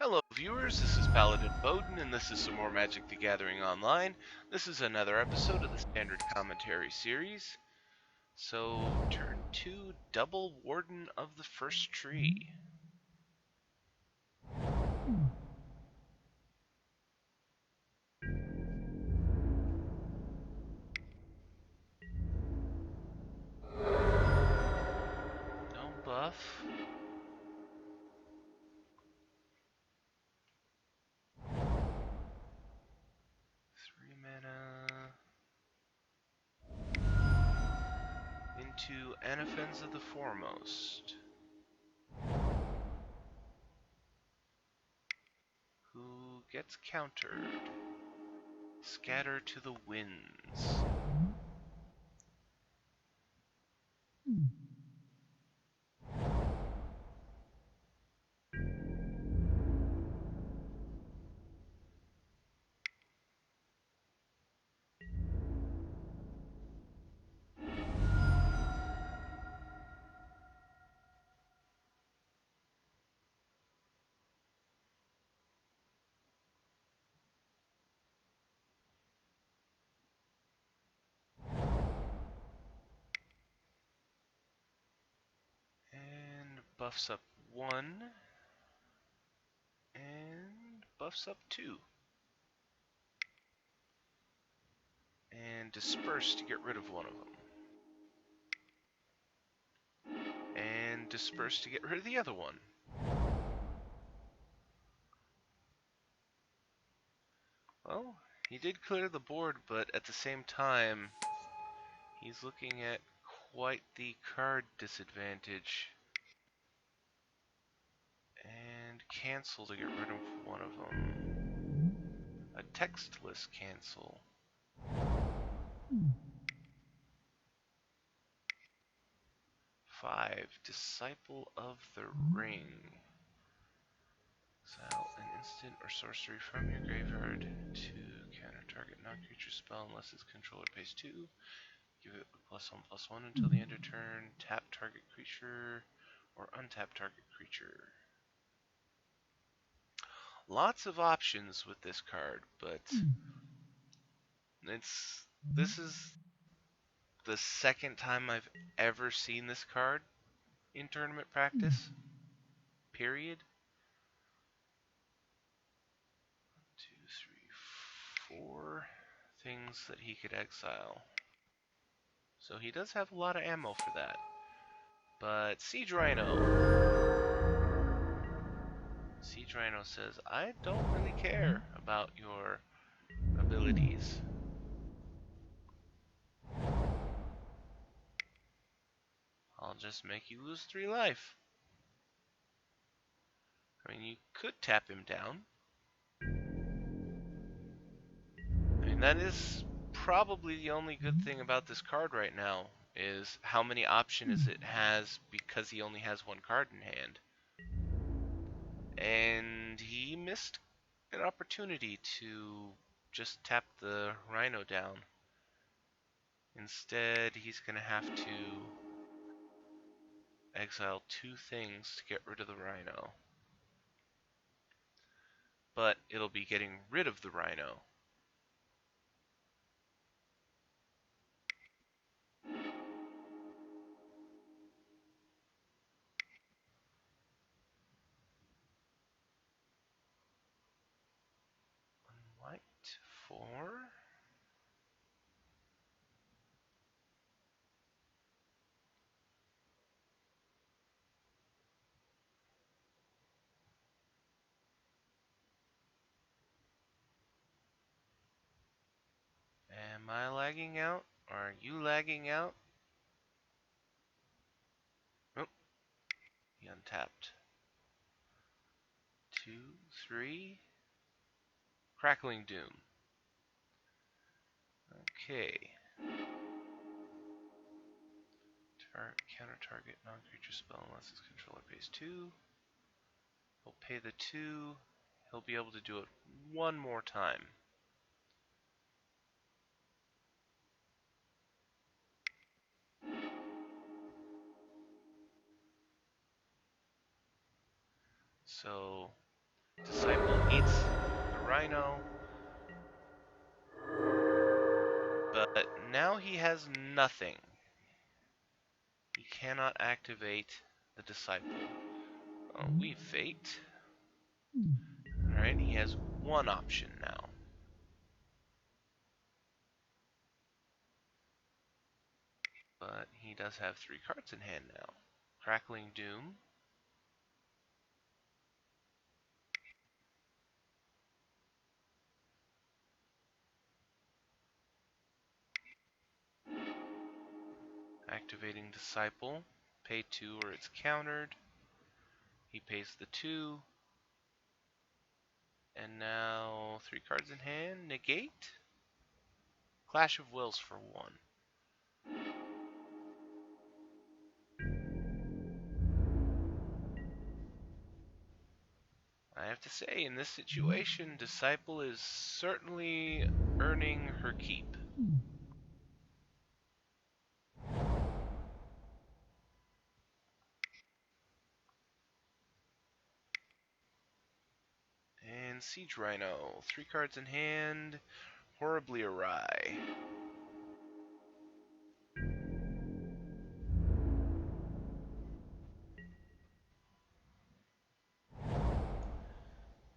Hello viewers, this is Paladin Bowden, and this is some more Magic the Gathering Online. This is another episode of the Standard Commentary series. So, turn 2, Double Warden of the First Tree. No buff. 3 mana. Into Anaphens of the Foremost. Who gets countered? Scatter to the winds. And buffs up 1. And buffs up 2. And disperse to get rid of one of them. And disperse to get rid of the other one. Well, he did clear the board, but at the same time, he's looking at quite the card disadvantage. And cancel to get rid of one of them. A textless cancel. 5, Disciple of the Ring. Exile an instant or sorcery from your graveyard to counter target non-creature spell unless its controller pays 2. Give it a +1/+1 until the end of turn. Tap target creature or untap target creature. Lots of options with this card, but this is the second time I've ever seen this card in tournament practice. Period. 1, 2, 3, 4 things that he could exile. So he does have a lot of ammo for that. But Siege Rhino. Siege Rhino says, I don't really care about your abilities. I'll just make you lose 3 life. I mean, you could tap him down. I mean, that is probably the only good thing about this card right now, is how many options it has because he only has 1 card in hand. And he missed an opportunity to just tap the Rhino down. Instead, he's going to have to exile 2 things to get rid of the Rhino. But it'll be getting rid of the Rhino. White 4. Am I lagging out? Are you lagging out? Oh, he untapped. 2, 3. Crackling Doom. Okay. Counter target non-creature spell unless its controller pays 2. He'll pay the 2. He'll be able to do it 1 more time. So Disciple eats the Rhino. But now he has nothing. He cannot activate the Disciple. Oh, we Fate. Alright, he has one option now. But he does have 3 cards in hand now. Crackling Doom. Activating Disciple. Pay 2 or it's countered. He pays the 2. And now 3 cards in hand. Negate. Clash of Wills for 1. I have to say, in this situation, Disciple is certainly earning her keep. And Siege Rhino, 3 cards in hand, horribly awry.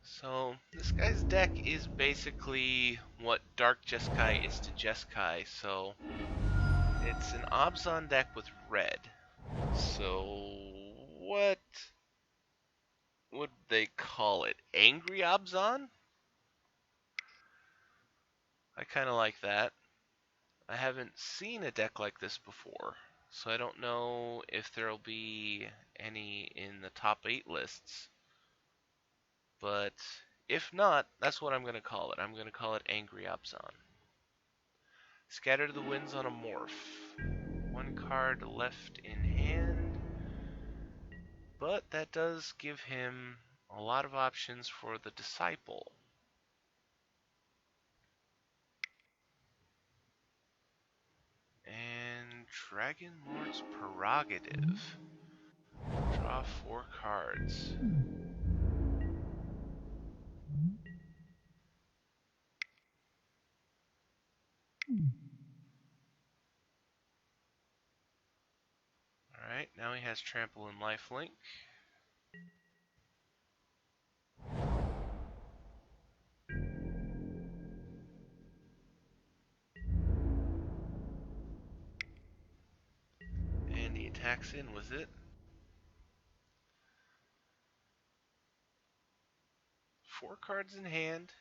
So, this guy's deck is basically what Dark Jeskai is to Jeskai, so it's an Abzan deck with red. So, what would they call it? Angry Abzan? I kind of like that. I haven't seen a deck like this before, so I don't know if there'll be any in the top 8 lists. But if not, that's what I'm going to call it. I'm going to call it Angry Abzan. Scatter the Winds on a Morph. 1 card left in hand, but that does give him a lot of options for the Disciple. And Dragon Lord's Prerogative. Draw 4 cards. Alright, now he has Trample and Lifelink. And he attacks in with it. 4 cards in hand.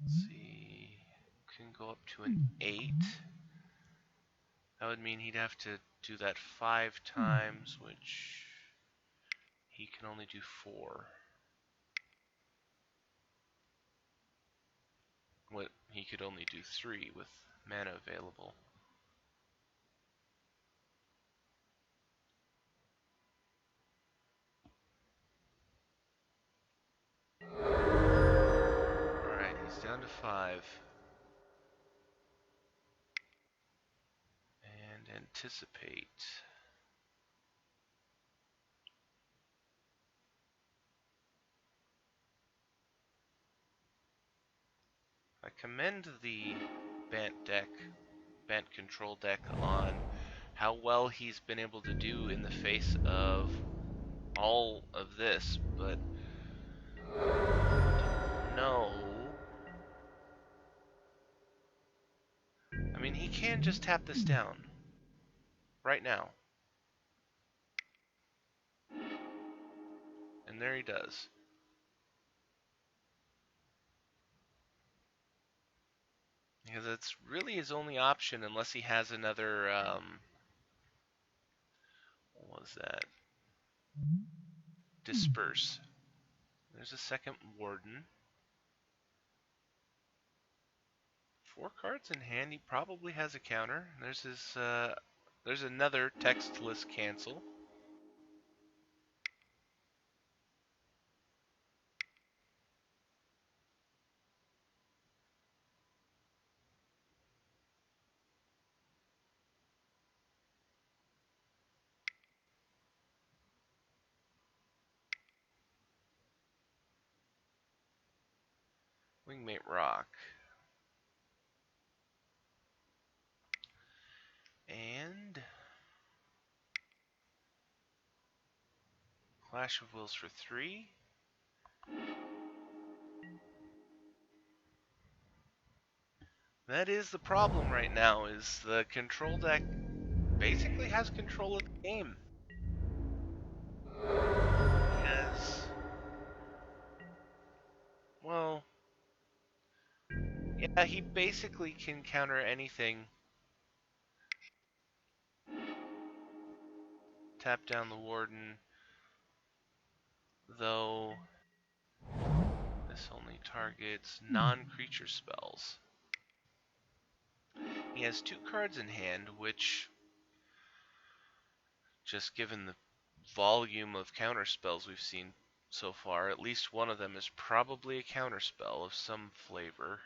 Let's see. Can go up to an 8. That would mean he'd have to do that 5 times, which he can only do 4. What he could only do 3 with mana available. Alright, he's down to 5. And anticipate. I commend the Bant Control deck on how well he's been able to do in the face of all of this, but no. I mean, he can just tap this down right now. And there he does. Because it's really his only option unless he has another, what was that? Disperse. There's a second Warden. 4 cards in hand, he probably has a counter. There's his, there's another textless cancel. Wingmate Rock. And Clash of Wills for 3. That is the problem right now, is the control deck basically has control of the game. Yes. Well, yeah, he basically can counter anything. Tap down the Warden, though this only targets non-creature spells. He has 2 cards in hand, which, just given the volume of counter spells we've seen so far, at least one of them is probably a counter spell of some flavor.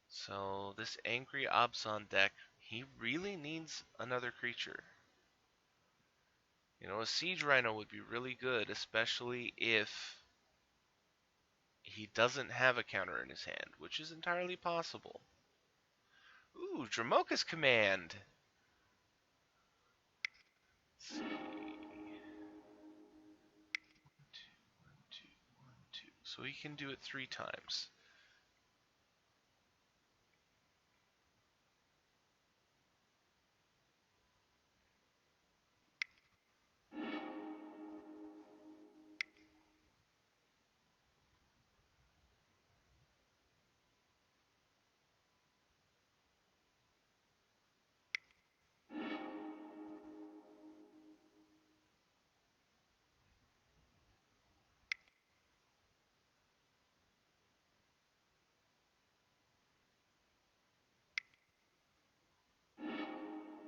So this angry Abzan deck, he really needs another creature. You know, a Siege Rhino would be really good, especially if he doesn't have a counter in his hand, which is entirely possible. Ooh, Dramoka's Command! Let's see. 1, 2, 1, 2. So he can do it 3 times.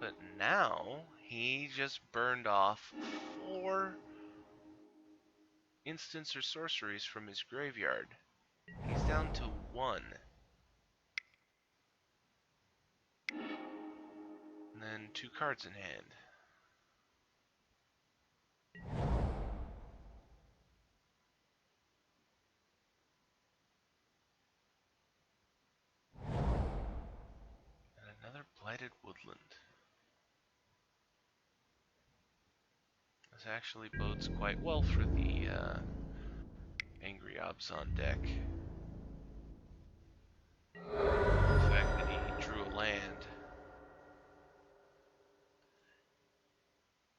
But now, he just burned off 4 instants or sorceries from his graveyard. He's down to 1. And then 2 cards in hand. And another Blighted Woodland. This actually bodes quite well for the Angry Abzan deck. The fact that he drew a land.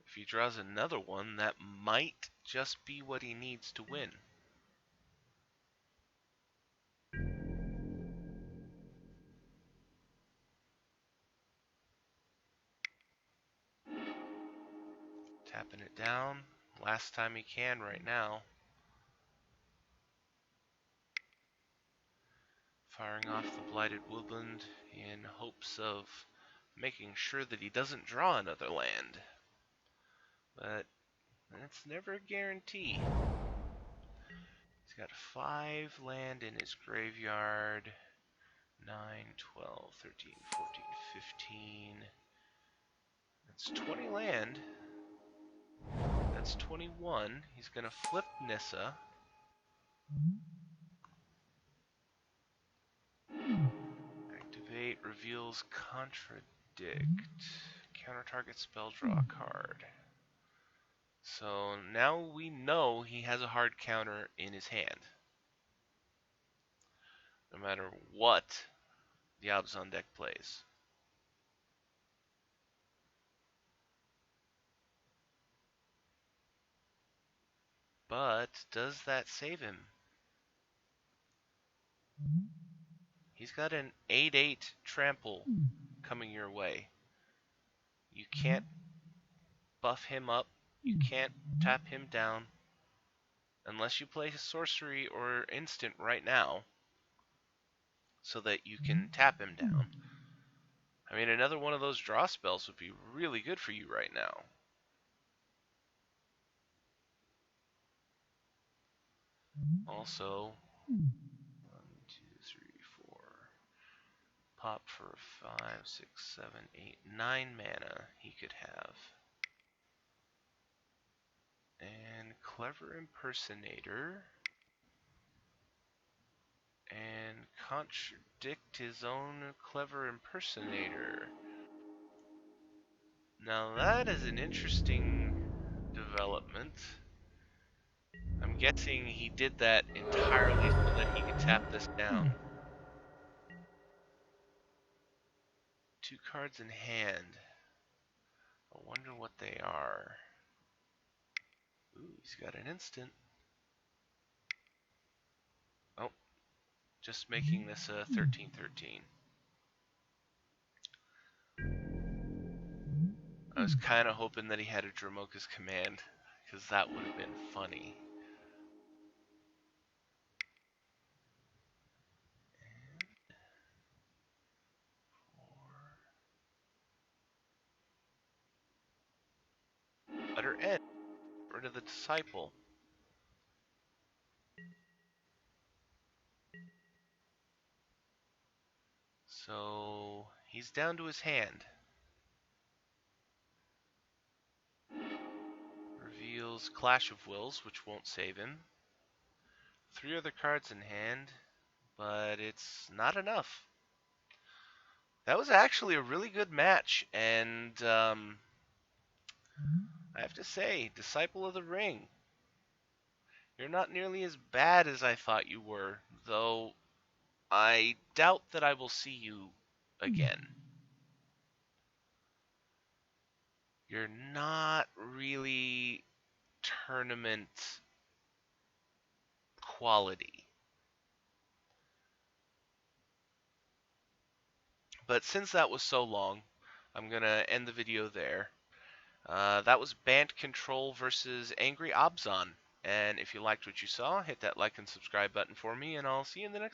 If he draws another one, that might just be what he needs to win. Tapping it down. Last time he can right now. Firing off the Blighted Woodland in hopes of making sure that he doesn't draw another land. But that's never a guarantee. He's got 5 land in his graveyard. 9, 12, 13, 14, 15. That's 20 land. That's 21. He's going to flip Nissa. Activate, reveals contradict. Counter target spell, draw a card. So now we know he has a hard counter in his hand. No matter what the Abzan deck plays. But does that save him? He's got an 8/8 trample coming your way. You can't buff him up. You can't tap him down. Unless you play his sorcery or instant right now. So that you can tap him down. I mean, another one of those draw spells would be really good for you right now. Also, 1, 2, 3, 4. Pop for 5, 6, 7, 8, 9 mana he could have. And Clever Impersonator. and contradict his own clever impersonator. Now that is an interesting development. I'm guessing he did that entirely so that he could tap this down. 2 cards in hand. I wonder what they are. Ooh, he's got an instant. Oh, just making this a 13-13. I was kind of hoping that he had a Dromoka's Command, because that would have been funny. Letter N. Rid of the Disciple. So he's down to his hand. Reveals Clash of Wills, which won't save him. 3 other cards in hand, but it's not enough. That was actually a really good match, and I have to say, Disciple of the Ring, you're not nearly as bad as I thought you were, though I doubt that I will see you again. You're not really tournament quality. But since that was so long, I'm going to end the video there. That was Bant Control versus Angry Abzan. And if you liked what you saw, hit that like and subscribe button for me, and I'll see you in the next